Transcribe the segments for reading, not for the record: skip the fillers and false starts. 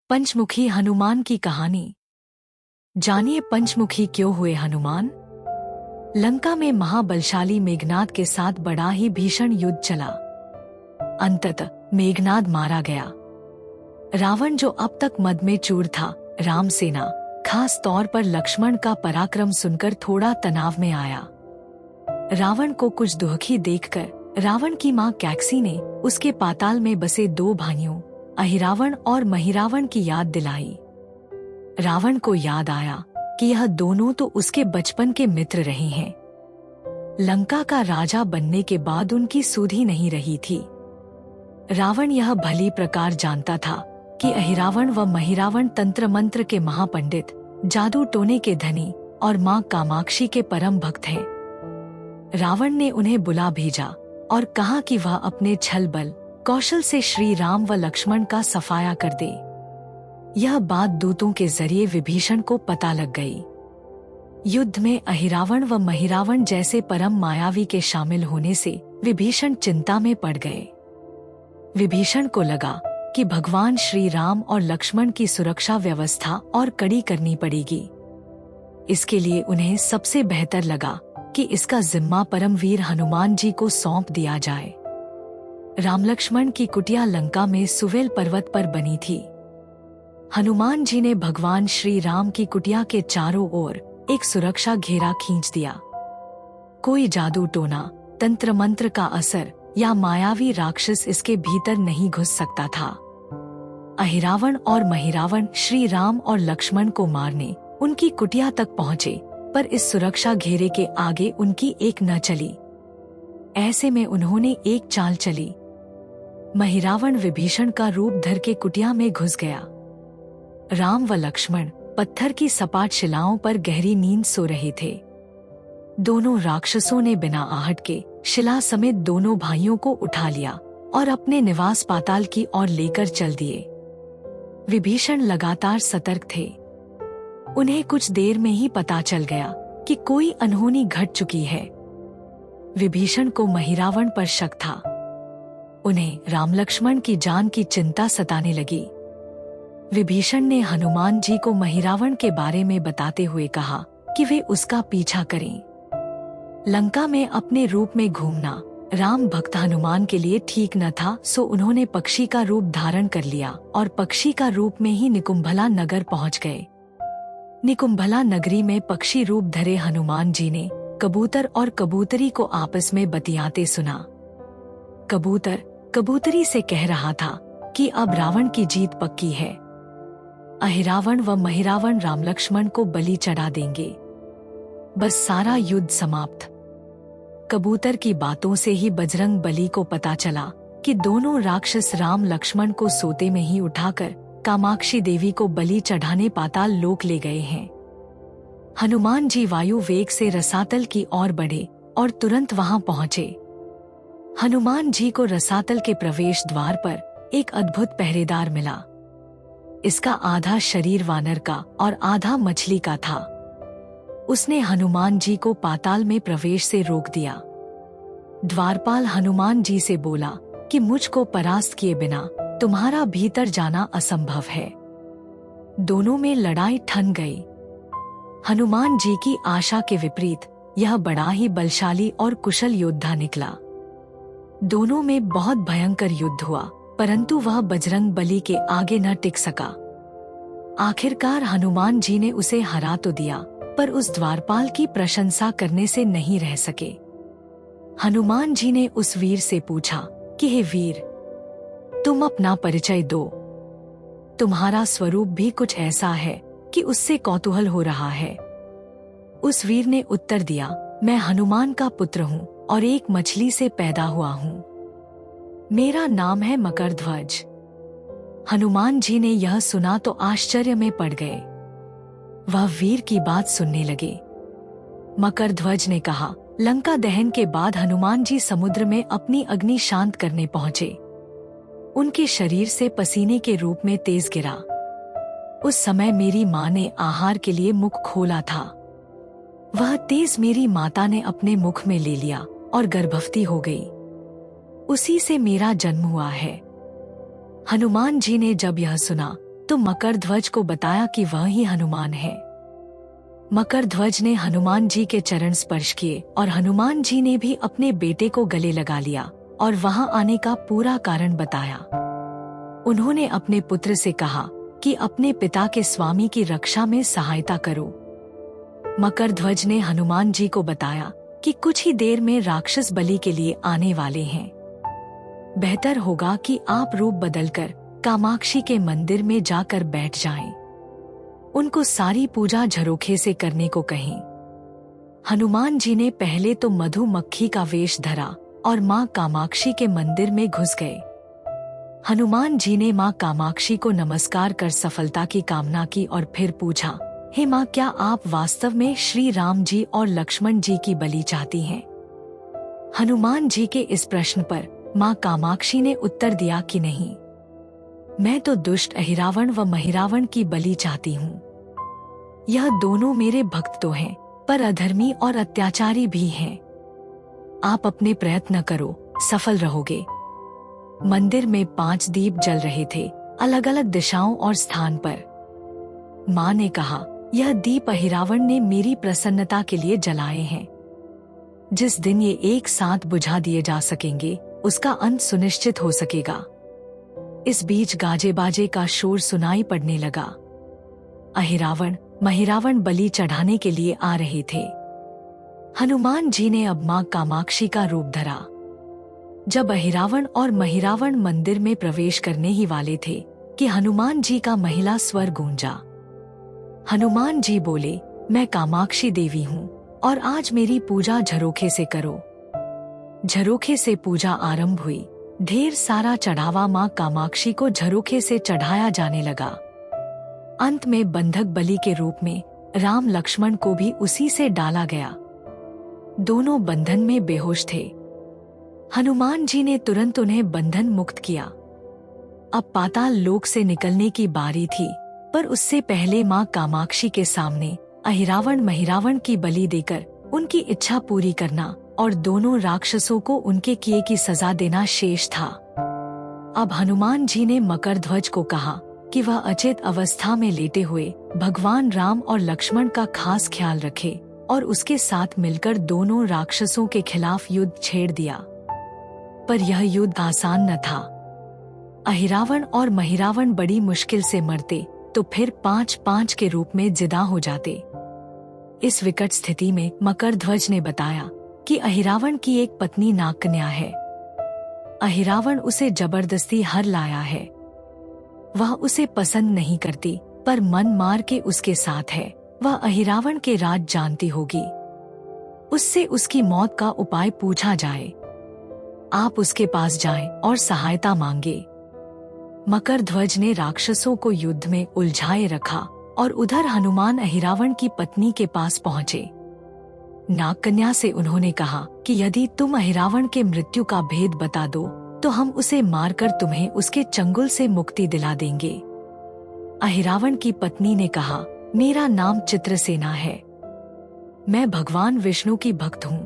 पंचमुखी हनुमान की कहानी। जानिए पंचमुखी क्यों हुए हनुमान। लंका में महाबलशाली मेघनाद के साथ बड़ा ही भीषण युद्ध चला। अंततः मेघनाद मारा गया। रावण जो अब तक मद में चूर था, राम सेना खास तौर पर लक्ष्मण का पराक्रम सुनकर थोड़ा तनाव में आया। रावण को कुछ दुखी देखकर रावण की मां कैकसी ने उसके पाताल में बसे दो भाइयों अहिरावण और महिरावण की याद दिलाई। रावण को याद आया कि यह दोनों तो उसके बचपन के मित्र रहे हैं। लंका का राजा बनने के बाद उनकी सुधि नहीं रही थी। रावण यह भली प्रकार जानता था कि अहिरावण व महिरावण तंत्र मंत्र के महापंडित, जादू टोने के धनी और मां कामाक्षी के परम भक्त हैं। रावण ने उन्हें बुला भेजा और कहा कि वह अपने छल बल कौशल से श्री राम व लक्ष्मण का सफाया कर दे। यह बात दूतों के जरिए विभीषण को पता लग गई। युद्ध में अहिरावण व महिरावण जैसे परम मायावी के शामिल होने से विभीषण चिंता में पड़ गए। विभीषण को लगा कि भगवान श्री राम और लक्ष्मण की सुरक्षा व्यवस्था और कड़ी करनी पड़ेगी। इसके लिए उन्हें सबसे बेहतर लगा कि इसका जिम्मा परमवीर हनुमान जी को सौंप दिया जाए। राम लक्ष्मण की कुटिया लंका में सुवेल पर्वत पर बनी थी। हनुमान जी ने भगवान श्री राम की कुटिया के चारों ओर एक सुरक्षा घेरा खींच दिया। कोई जादू टोना, तंत्र मंत्र का असर या मायावी राक्षस इसके भीतर नहीं घुस सकता था। अहिरावण और महिरावण श्री राम और लक्ष्मण को मारने उनकी कुटिया तक पहुँचे, पर इस सुरक्षा घेरे के आगे उनकी एक न चली। ऐसे में उन्होंने एक चाल चली। महिरावण विभीषण का रूप धर के कुटिया में घुस गया। राम व लक्ष्मण पत्थर की सपाट शिलाओं पर गहरी नींद सो रहे थे। दोनों राक्षसों ने बिना आहट के शिला समेत दोनों भाइयों को उठा लिया और अपने निवास पाताल की ओर लेकर चल दिए। विभीषण लगातार सतर्क थे। उन्हें कुछ देर में ही पता चल गया कि कोई अनहोनी घट चुकी है। विभीषण को महिरावण पर शक था। उन्हें राम लक्ष्मण की जान की चिंता सताने लगी। विभीषण ने हनुमान जी को महिरावण के बारे में बताते हुए कहा कि वे उसका पीछा करें। लंका में अपने रूप में घूमना राम भक्त हनुमान के लिए ठीक न था, सो उन्होंने पक्षी का रूप धारण कर लिया और पक्षी का रूप में ही निकुंभला नगर पहुंच गए। निकुंभला नगरी में पक्षी रूप धरे हनुमान जी ने कबूतर और कबूतरी को आपस में बतियाते सुना। कबूतर कबूतरी से कह रहा था कि अब रावण की जीत पक्की है। अहिरावण व महिरावण राम लक्ष्मण को बलि चढ़ा देंगे। बस सारा युद्ध समाप्त। कबूतर की बातों से ही बजरंग बली को पता चला कि दोनों राक्षस राम लक्ष्मण को सोते में ही उठाकर कामाक्षी देवी को बलि चढ़ाने पाताल लोक ले गए हैं। हनुमान जी वायु वेग से रसातल की ओर बढ़े और तुरंत वहां पहुंचे। हनुमान जी को रसातल के प्रवेश द्वार पर एक अद्भुत पहरेदार मिला। इसका आधा शरीर वानर का और आधा मछली का था। उसने हनुमान जी को पाताल में प्रवेश से रोक दिया। द्वारपाल हनुमान जी से बोला कि मुझको परास्त किए बिना तुम्हारा भीतर जाना असंभव है। दोनों में लड़ाई ठन गई। हनुमान जी की आशा के विपरीत यह बड़ा ही बलशाली और कुशल योद्धा निकला। दोनों में बहुत भयंकर युद्ध हुआ, परंतु वह बजरंग बली के आगे न टिक सका। आखिरकार हनुमान जी ने उसे हरा तो दिया, पर उस द्वारपाल की प्रशंसा करने से नहीं रह सके। हनुमान जी ने उस वीर से पूछा कि हे वीर, तुम अपना परिचय दो। तुम्हारा स्वरूप भी कुछ ऐसा है कि उससे कौतूहल हो रहा है। उस वीर ने उत्तर दिया, मैं हनुमान का पुत्र हूँ और एक मछली से पैदा हुआ हूँ। मेरा नाम है मकरध्वज। हनुमान जी ने यह सुना तो आश्चर्य में पड़ गए। वह वीर की बात सुनने लगे। मकरध्वज ने कहा, लंका दहन के बाद हनुमान जी समुद्र में अपनी अग्नि शांत करने पहुंचे। उनके शरीर से पसीने के रूप में तेज गिरा। उस समय मेरी माँ ने आहार के लिए मुख खोला था। वह तेज मेरी माता ने अपने मुख में ले लिया और गर्भवती हो गई। उसी से मेरा जन्म हुआ है। हनुमान जी ने जब यह सुना तो मकरध्वज को बताया कि वह ही हनुमान है। मकरध्वज ने हनुमान जी के चरण स्पर्श किए और हनुमान जी ने भी अपने बेटे को गले लगा लिया और वहां आने का पूरा कारण बताया। उन्होंने अपने पुत्र से कहा कि अपने पिता के स्वामी की रक्षा में सहायता करो। मकरध्वज ने हनुमान जी को बताया कि कुछ ही देर में राक्षस बलि के लिए आने वाले हैं। बेहतर होगा कि आप रूप बदलकर कामाक्षी के मंदिर में जाकर बैठ जाएं। उनको सारी पूजा झरोखे से करने को कहें। हनुमान जी ने पहले तो मधुमक्खी का वेश धरा और मां कामाक्षी के मंदिर में घुस गए। हनुमान जी ने मां कामाक्षी को नमस्कार कर सफलता की कामना की और फिर पूछा, हे मां, क्या आप वास्तव में श्री राम जी और लक्ष्मण जी की बलि चाहती हैं? हनुमान जी के इस प्रश्न पर मां कामाक्षी ने उत्तर दिया कि नहीं, मैं तो दुष्ट अहिरावण व महिरावण की बलि चाहती हूँ। यह दोनों मेरे भक्त तो हैं, पर अधर्मी और अत्याचारी भी हैं। आप अपने प्रयत्न करो, सफल रहोगे। मंदिर में 5 दीप जल रहे थे, अलग अलग दिशाओं और स्थान पर। माँ ने कहा, यह दीप अहिरावण ने मेरी प्रसन्नता के लिए जलाए हैं। जिस दिन ये एक साथ बुझा दिए जा सकेंगे, उसका अंत सुनिश्चित हो सकेगा। इस बीच गाजे बाजे का शोर सुनाई पड़ने लगा। अहिरावण महिरावण बलि चढ़ाने के लिए आ रहे थे। हनुमान जी ने अब मां कामाक्षी का रूप धरा। जब अहिरावण और महिरावण मंदिर में प्रवेश करने ही वाले थे कि हनुमान जी का महिला स्वर गूंजा। हनुमान जी बोले, मैं कामाक्षी देवी हूँ और आज मेरी पूजा झरोखे से करो। झरोखे से पूजा आरंभ हुई। ढेर सारा चढ़ावा मां कामाक्षी को झरोखे से चढ़ाया जाने लगा। अंत में बंधक बलि के रूप में राम लक्ष्मण को भी उसी से डाला गया। दोनों बंधन में बेहोश थे। हनुमान जी ने तुरंत उन्हें बंधन मुक्त किया। अब पाताल लोक से निकलने की बारी थी, पर उससे पहले मां कामाक्षी के सामने अहिरावण महिरावण की बलि देकर उनकी इच्छा पूरी करना और दोनों राक्षसों को उनके किए की सजा देना शेष था। अब हनुमान जी ने मकरध्वज को कहा कि वह अचेत अवस्था में लेटे हुए भगवान राम और लक्ष्मण का खास ख्याल रखे और उसके साथ मिलकर दोनों राक्षसों के खिलाफ युद्ध छेड़ दिया। पर यह युद्ध आसान न था। अहिरावण और महिरावण बड़ी मुश्किल से मरते तो फिर 5-5 के रूप में जिदा हो जाते। इस विकट स्थिति में मकरध्वज ने बताया कि अहिरावण की एक पत्नी नागकन्या है। अहिरावण उसे जबरदस्ती हर लाया है। वह उसे पसंद नहीं करती, पर मन मार के उसके साथ है। वह अहिरावण के राज जानती होगी। उससे उसकी मौत का उपाय पूछा जाए। आप उसके पास जाएं और सहायता मांगे। मकरध्वज ने राक्षसों को युद्ध में उलझाए रखा और उधर हनुमान अहिरावण की पत्नी के पास पहुँचे। नागकन्या से उन्होंने कहा कि यदि तुम अहिरावण के मृत्यु का भेद बता दो तो हम उसे मारकर तुम्हें उसके चंगुल से मुक्ति दिला देंगे। अहिरावण की पत्नी ने कहा, मेरा नाम चित्रसेना है। मैं भगवान विष्णु की भक्त हूँ।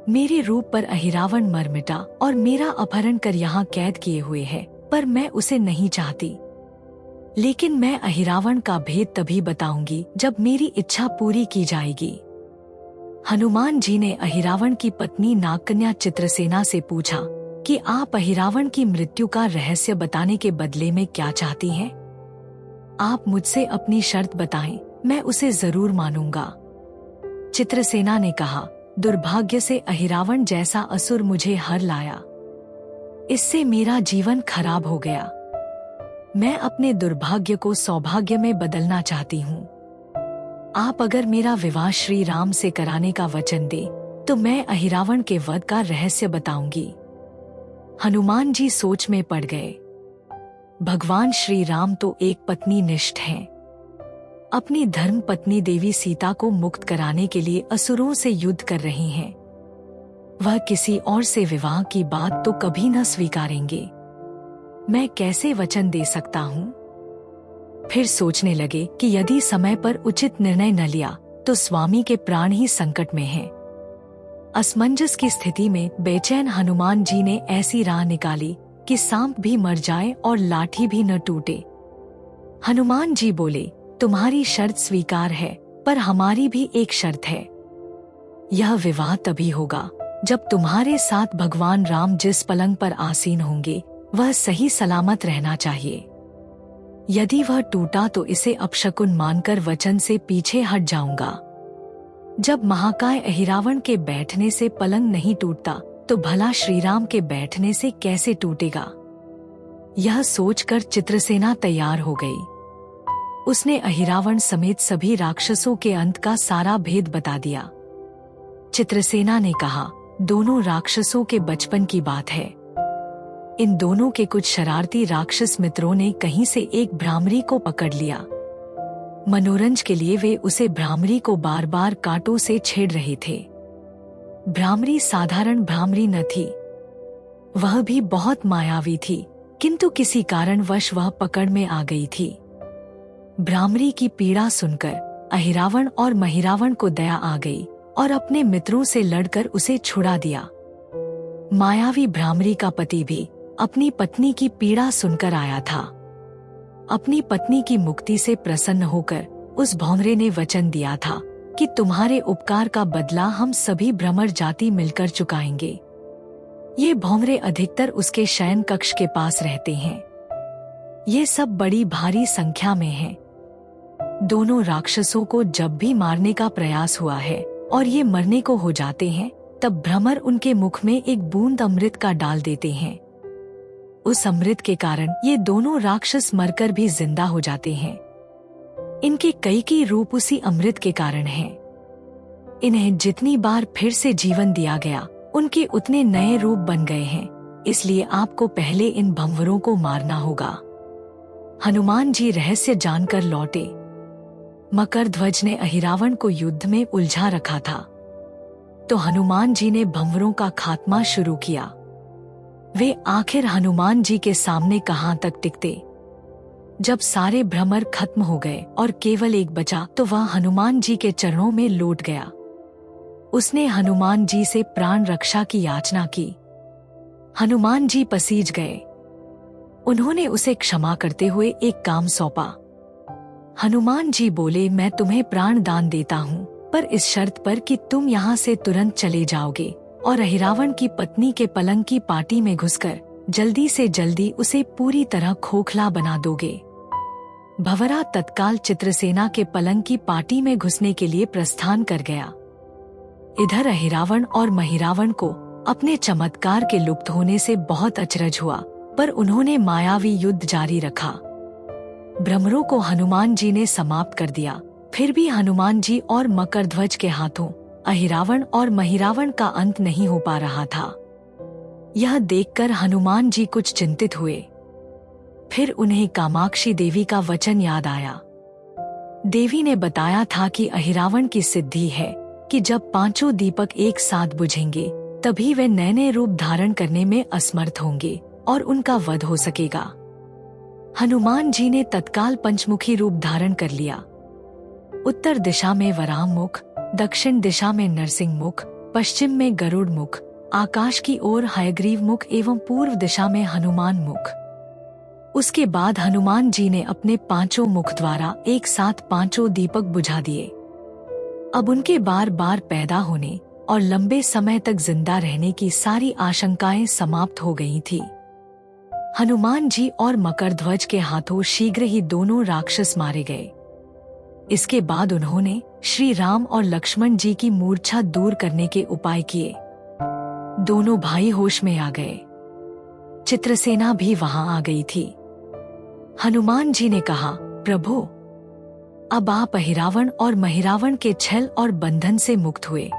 मेरे रूप पर अहिरावण मर मिटा और मेरा अपहरण कर यहाँ कैद किए हुए है, पर मैं उसे नहीं चाहती। लेकिन मैं अहिरावण का भेद तभी बताऊंगी जब मेरी इच्छा पूरी की जाएगी। हनुमान जी ने अहिरावण की पत्नी नागकन्या चित्रसेना से पूछा कि आप अहिरावण की मृत्यु का रहस्य बताने के बदले में क्या चाहती हैं? आप मुझसे अपनी शर्त बताएं, मैं उसे जरूर मानूंगा। चित्रसेना ने कहा, दुर्भाग्य से अहिरावण जैसा असुर मुझे हर लाया। इससे मेरा जीवन खराब हो गया। मैं अपने दुर्भाग्य को सौभाग्य में बदलना चाहती हूँ। आप अगर मेरा विवाह श्री राम से कराने का वचन दे तो मैं अहिरावण के वध का रहस्य बताऊंगी। हनुमान जी सोच में पड़ गए। भगवान श्री राम तो एक पत्नी निष्ठ हैं। अपनी धर्म पत्नी देवी सीता को मुक्त कराने के लिए असुरों से युद्ध कर रही हैं। वह किसी और से विवाह की बात तो कभी न स्वीकारेंगे। मैं कैसे वचन दे सकता हूँ? फिर सोचने लगे कि यदि समय पर उचित निर्णय न लिया तो स्वामी के प्राण ही संकट में हैं। असमंजस की स्थिति में बेचैन हनुमान जी ने ऐसी राह निकाली कि सांप भी मर जाए और लाठी भी न टूटे। हनुमान जी बोले, तुम्हारी शर्त स्वीकार है, पर हमारी भी एक शर्त है। यह विवाह तभी होगा जब तुम्हारे साथ भगवान राम जिस पलंग पर आसीन होंगे वह सही सलामत रहना चाहिए। यदि वह टूटा तो इसे अपशकुन मानकर वचन से पीछे हट जाऊंगा। जब महाकाय अहिरावण के बैठने से पलंग नहीं टूटता तो भला श्रीराम के बैठने से कैसे टूटेगा। यह सोचकर चित्रसेना तैयार हो गई। उसने अहिरावण समेत सभी राक्षसों के अंत का सारा भेद बता दिया। चित्रसेना ने कहा, दोनों राक्षसों के बचपन की बात है। इन दोनों के कुछ शरारती राक्षस मित्रों ने कहीं से एक भ्रामरी को पकड़ लिया। मनोरंजन के लिए वे उसे भ्रामरी को बार बार कांटों से छेड़ रहे थे। भ्रामरी साधारण भ्रामरी न थी, वह भी बहुत मायावी थी, किंतु किसी कारणवश वह पकड़ में आ गई थी। भ्रामरी की पीड़ा सुनकर अहिरावण और महिरावण को दया आ गई और अपने मित्रों से लड़कर उसे छुड़ा दिया। मायावी भ्रामरी का पति भी अपनी पत्नी की पीड़ा सुनकर आया था। अपनी पत्नी की मुक्ति से प्रसन्न होकर उस भौंरे ने वचन दिया था कि तुम्हारे उपकार का बदला हम सभी भ्रमर जाति मिलकर चुकाएंगे। ये भौंरे अधिकतर उसके शयन कक्ष के पास रहते हैं। ये सब बड़ी भारी संख्या में हैं। दोनों राक्षसों को जब भी मारने का प्रयास हुआ है और ये मरने को हो जाते हैं, तब भ्रमर उनके मुख में एक बूंद अमृत का डाल देते हैं। उस अमृत के कारण ये दोनों राक्षस मरकर भी जिंदा हो जाते हैं। इनके कई रूप उसी अमृत के कारण हैं। इन्हें जितनी बार फिर से जीवन दिया गया, उनके उतने नए रूप बन गए हैं। इसलिए आपको पहले इन भंवरों को मारना होगा। हनुमान जी रहस्य जानकर लौटे। मकरध्वज ने अहिरावण को युद्ध में उलझा रखा था, तो हनुमान जी ने भंवरों का खात्मा शुरू किया। वे आखिर हनुमान जी के सामने कहां तक टिकते। जब सारे भ्रमर खत्म हो गए और केवल एक बचा तो वह हनुमान जी के चरणों में लौट गया। उसने हनुमान जी से प्राण रक्षा की याचना की। हनुमान जी पसीज गए। उन्होंने उसे क्षमा करते हुए एक काम सौंपा। हनुमान जी बोले, मैं तुम्हें प्राण दान देता हूँ, पर इस शर्त पर कि तुम यहाँ से तुरंत चले जाओगे और अहिरावण की पत्नी के पलंग की पाटी में घुसकर जल्दी से जल्दी उसे पूरी तरह खोखला बना दोगे। भंवरा तत्काल चित्रसेना के पलंग की पाटी में घुसने के लिए प्रस्थान कर गया। इधर अहिरावण और महिरावण को अपने चमत्कार के लुप्त होने से बहुत अचरज हुआ, पर उन्होंने मायावी युद्ध जारी रखा। भ्रमरों को हनुमान जी ने समाप्त कर दिया। फिर भी हनुमान जी और मकरध्वज के हाथों अहिरावण और महिरावण का अंत नहीं हो पा रहा था। यह देखकर हनुमान जी कुछ चिंतित हुए। फिर उन्हें कामाक्षी देवी का वचन याद आया। देवी ने बताया था कि अहिरावण की सिद्धि है कि जब पांचों दीपक एक साथ बुझेंगे तभी वे नए नए रूप धारण करने में असमर्थ होंगे और उनका वध हो सकेगा। हनुमान जी ने तत्काल पंचमुखी रूप धारण कर लिया। उत्तर दिशा में वराह मुख, दक्षिण दिशा में नरसिंह मुख, पश्चिम में गरुड़ मुख, आकाश की ओर हयग्रीव मुख एवं पूर्व दिशा में हनुमान मुख। उसके बाद हनुमान जी ने अपने पांचों मुख द्वारा एक साथ पांचों दीपक बुझा दिए। अब उनके बार बार पैदा होने और लंबे समय तक जिंदा रहने की सारी आशंकाएं समाप्त हो गई थी। हनुमान जी और मकरध्वज के हाथों शीघ्र ही दोनों राक्षस मारे गए। इसके बाद उन्होंने श्री राम और लक्ष्मण जी की मूर्छा दूर करने के उपाय किए। दोनों भाई होश में आ गए। चित्रसेना भी वहां आ गई थी। हनुमान जी ने कहा, प्रभु, अब आप अहिरावण और महिरावण के छल और बंधन से मुक्त हुए,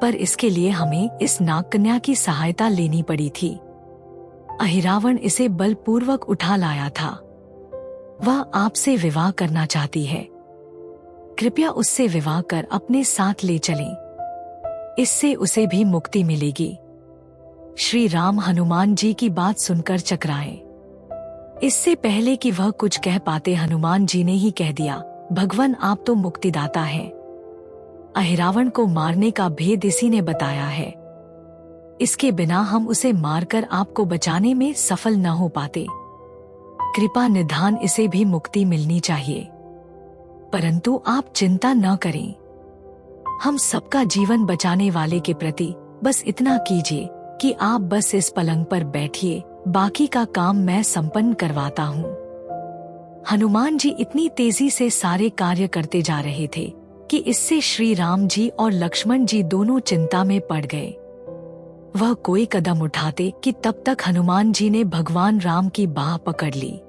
पर इसके लिए हमें इस नागकन्या की सहायता लेनी पड़ी थी। अहिरावण इसे बलपूर्वक उठा लाया था। वह आपसे विवाह करना चाहती है। कृपया उससे विवाह कर अपने साथ ले चलें। इससे उसे भी मुक्ति मिलेगी। श्री राम हनुमान जी की बात सुनकर चकराए। इससे पहले कि वह कुछ कह पाते हनुमान जी ने ही कह दिया, भगवान आप तो मुक्तिदाता हैं। अहिरावण को मारने का भेद इसी ने बताया है। इसके बिना हम उसे मारकर आपको बचाने में सफल न हो पाते। कृपा निधान इसे भी मुक्ति मिलनी चाहिए। परंतु आप चिंता न करें, हम सबका जीवन बचाने वाले के प्रति बस इतना कीजिए कि आप बस इस पलंग पर बैठिए, बाकी का काम मैं संपन्न करवाता हूँ। हनुमान जी इतनी तेजी से सारे कार्य करते जा रहे थे कि इससे श्री राम जी और लक्ष्मण जी दोनों चिंता में पड़ गए। वह कोई कदम उठाते कि तब तक हनुमान जी ने भगवान राम की बाह पकड़ ली।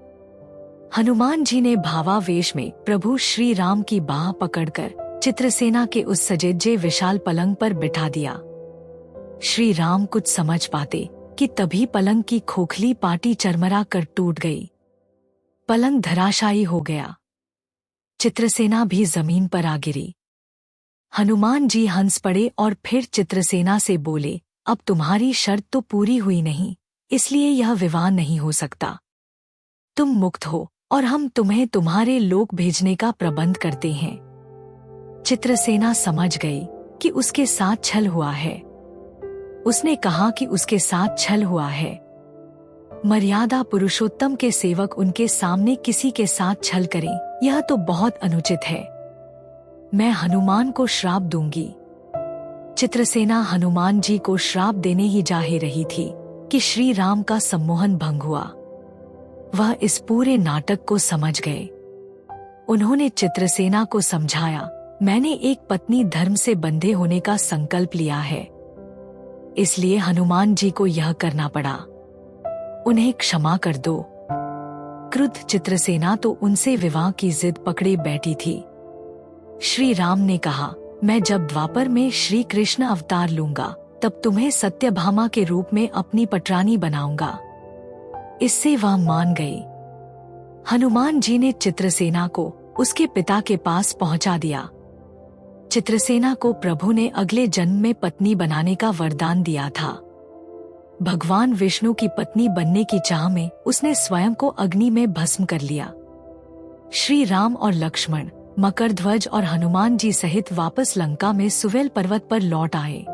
हनुमान जी ने भावावेश में प्रभु श्री राम की बाह पकड़कर चित्रसेना के उस सजेजे विशाल पलंग पर बिठा दिया। श्री राम कुछ समझ पाते कि तभी पलंग की खोखली पाटी चरमरा कर टूट गई। पलंग धराशायी हो गया। चित्रसेना भी जमीन पर आ गिरी। हनुमान जी हंस पड़े और फिर चित्रसेना से बोले, अब तुम्हारी शर्त तो पूरी हुई नहीं, इसलिए यह विवाह नहीं हो सकता। तुम मुक्त हो और हम तुम्हें तुम्हारे लोक भेजने का प्रबंध करते हैं। चित्रसेना समझ गई कि उसके साथ छल हुआ है। उसने कहा कि उसके साथ छल हुआ है। मर्यादा पुरुषोत्तम के सेवक उनके सामने किसी के साथ छल करें, यह तो बहुत अनुचित है। मैं हनुमान को श्राप दूंगी। चित्रसेना हनुमान जी को श्राप देने ही जा ही रही थी कि श्री राम का सम्मोहन भंग हुआ। वह इस पूरे नाटक को समझ गए। उन्होंने चित्रसेना को समझाया, मैंने एक पत्नी धर्म से बंधे होने का संकल्प लिया है, इसलिए हनुमान जी को यह करना पड़ा। उन्हें क्षमा कर दो। क्रुद्ध चित्रसेना तो उनसे विवाह की जिद पकड़े बैठी थी। श्री राम ने कहा, मैं जब द्वापर में श्री कृष्ण अवतार लूंगा तब तुम्हें सत्यभामा के रूप में अपनी पटरानी बनाऊंगा। इससे वह मान गई। हनुमान जी ने चित्रसेना को उसके पिता के पास पहुंचा दिया। चित्रसेना को प्रभु ने अगले जन्म में पत्नी बनाने का वरदान दिया था। भगवान विष्णु की पत्नी बनने की चाह में उसने स्वयं को अग्नि में भस्म कर लिया। श्री राम और लक्ष्मण, मकरध्वज और हनुमान जी सहित वापस लंका में सुवेल पर्वत पर लौट आए।